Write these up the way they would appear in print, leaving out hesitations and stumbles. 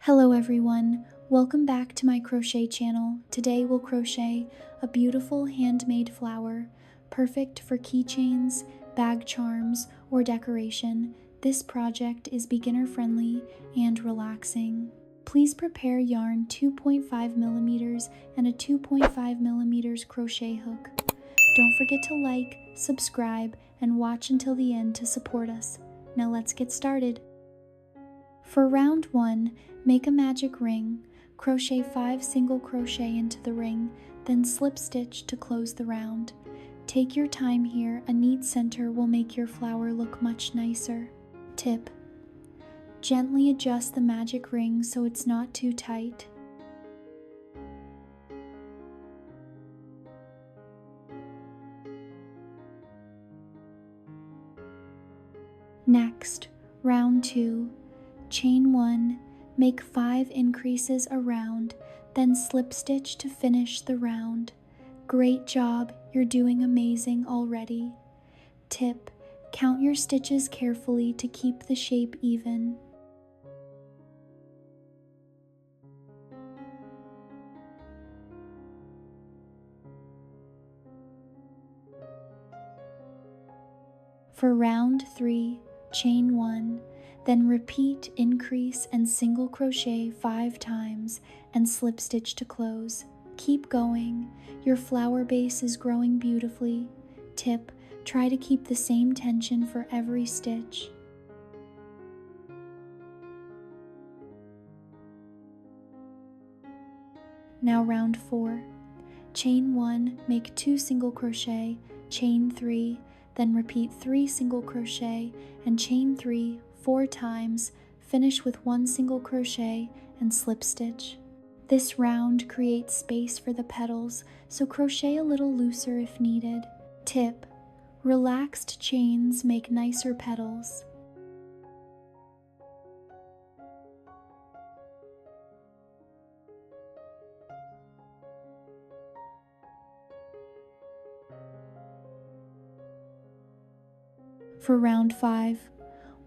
Hello everyone, welcome back to my crochet channel. Today we'll crochet a beautiful handmade flower, perfect for keychains, bag charms, or decoration. This project is beginner friendly and relaxing. Please prepare yarn 2.5 millimeters and a 2.5 millimeters crochet hook. Don't forget to like, subscribe, and watch until the end to support us. Now let's get started. For round 1, make a magic ring, crochet 5 single crochet into the ring, then slip stitch to close the round. Take your time here, a neat center will make your flower look much nicer. Tip: gently adjust the magic ring so it's not too tight. Next, round 2. Chain 1, make 5 increases around, then slip stitch to finish the round. Great job, you're doing amazing already. Tip: count your stitches carefully to keep the shape even. For round 3, chain 1, then repeat increase and single crochet 5 times and slip stitch to close. Keep going, your flower base is growing beautifully. Tip: try to keep the same tension for every stitch. Now round 4. Chain 1, make 2 single crochet, chain 3, then repeat 3 single crochet and chain 3 4 times, finish with 1 single crochet and slip stitch. This round creates space for the petals, so crochet a little looser if needed. Tip: relaxed chains make nicer petals. For round 5,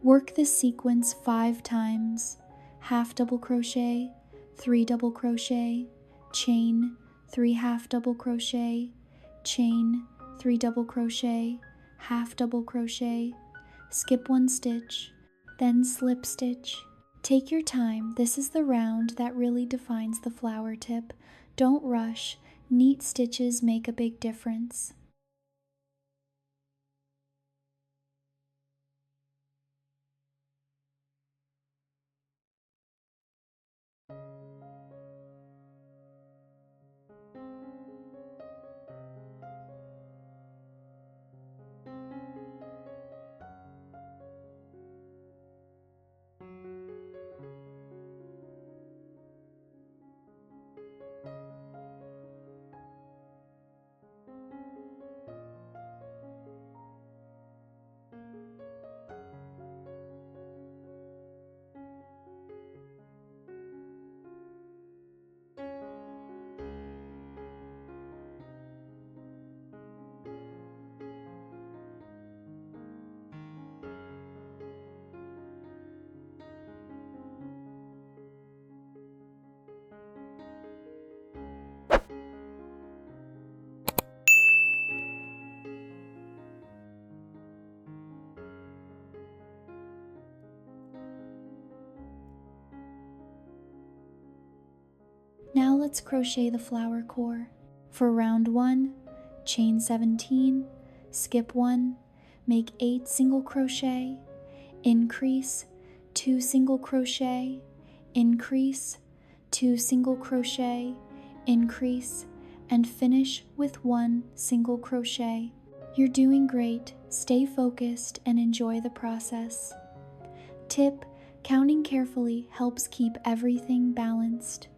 work this sequence 5 times, half double crochet, 3 double crochet, chain, 3 half double crochet, chain, 3 double crochet, half double crochet, skip 1 stitch, then slip stitch. Take your time, this is the round that really defines the flower tip. Don't rush, neat stitches make a big difference. Now let's crochet the flower core. For round 1, chain 17, skip 1, make 8 single crochet, increase, 2 single crochet, increase, 2 single crochet, increase, and finish with 1 single crochet. You're doing great, stay focused and enjoy the process. Tip: counting carefully helps keep everything balanced.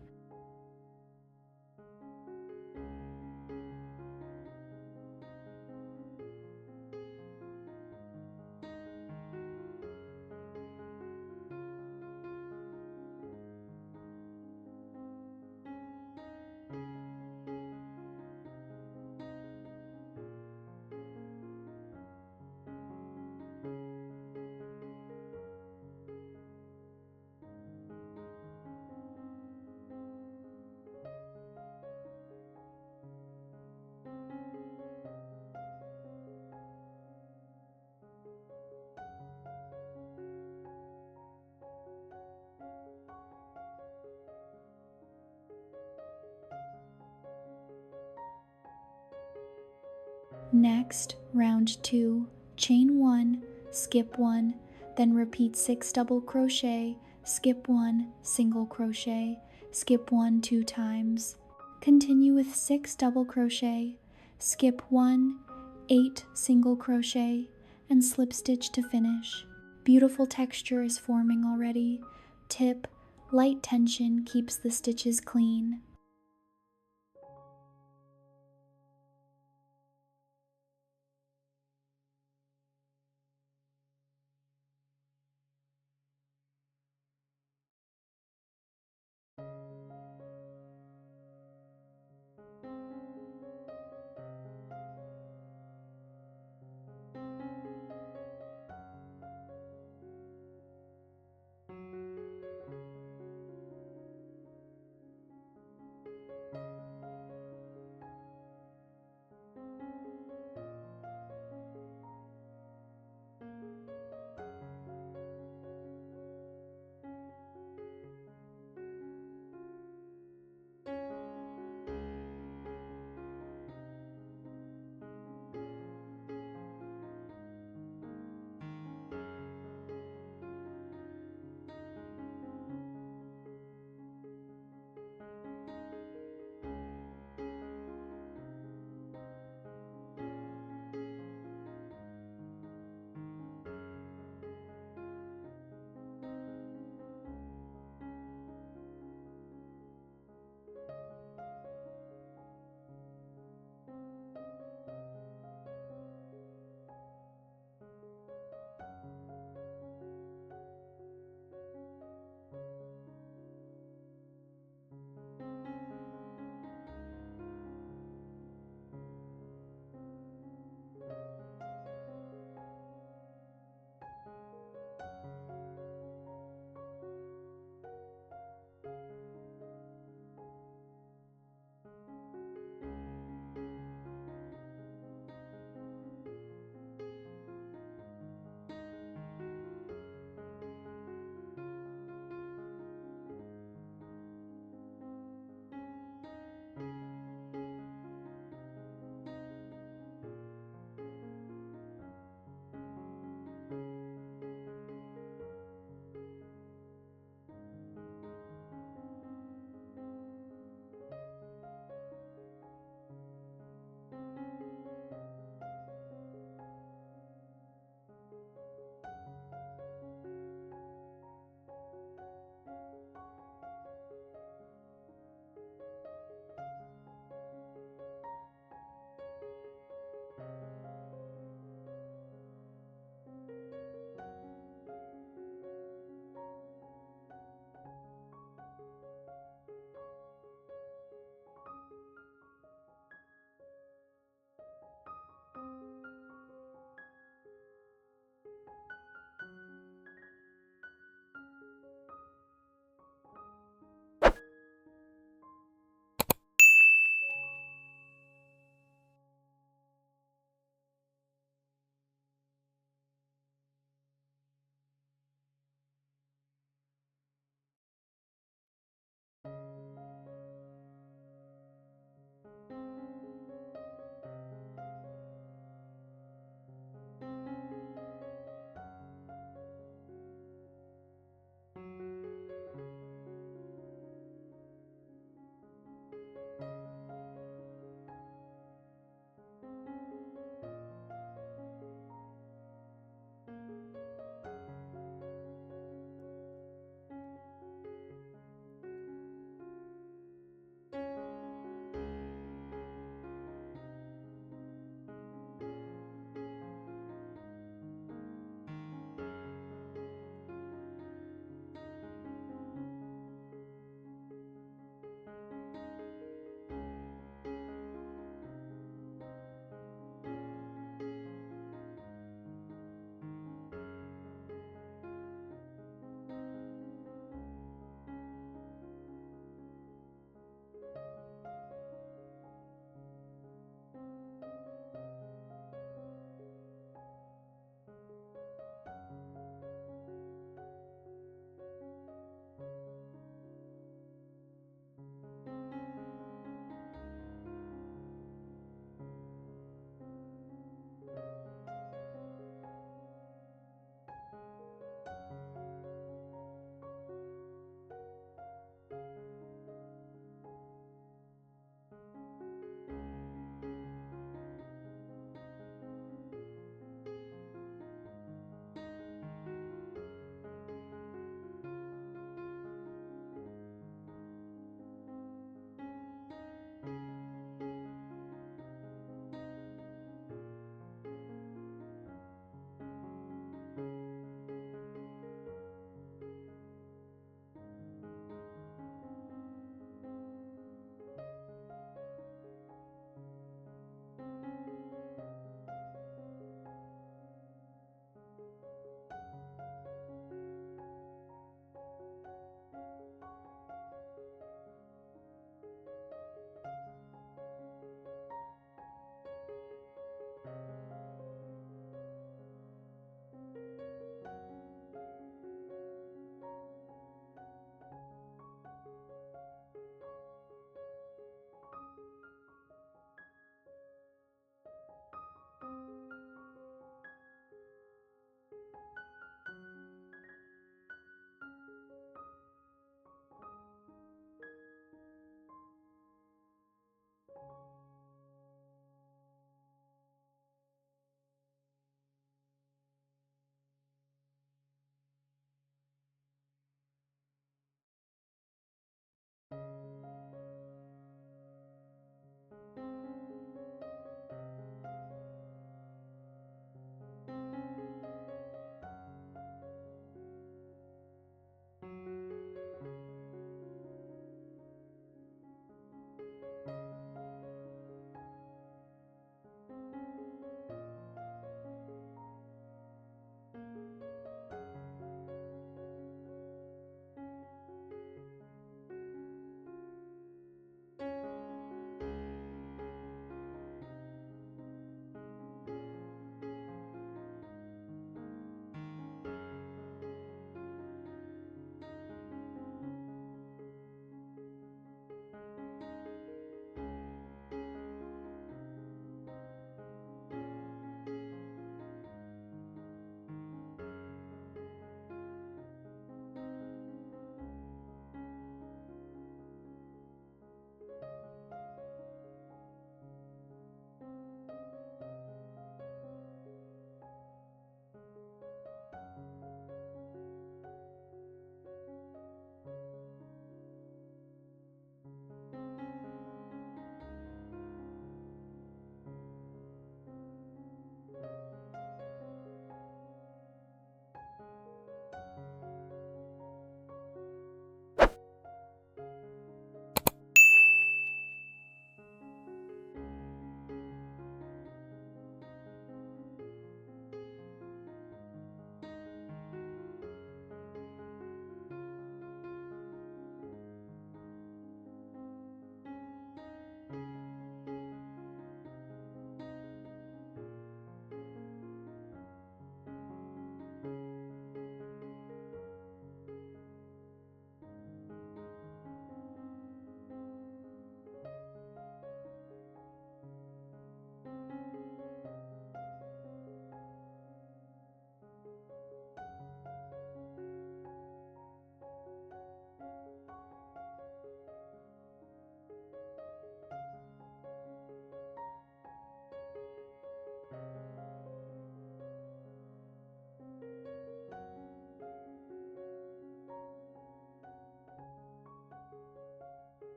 Next, round 2, chain 1, skip 1, then repeat 6 double crochet, skip 1, single crochet, skip 1 2 times. Continue with 6 double crochet, skip 1, 8 single crochet, and slip stitch to finish. Beautiful texture is forming already. Tip: light tension keeps the stitches clean.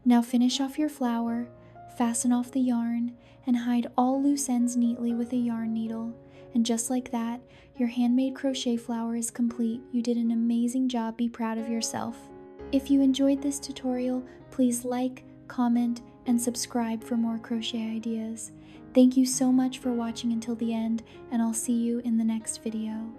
Now finish off your flower, fasten off the yarn, and hide all loose ends neatly with a yarn needle. And just like that, your handmade crochet flower is complete. You did an amazing job. Be proud of yourself. If you enjoyed this tutorial, please like, comment, and subscribe for more crochet ideas. Thank you so much for watching until the end, and I'll see you in the next video.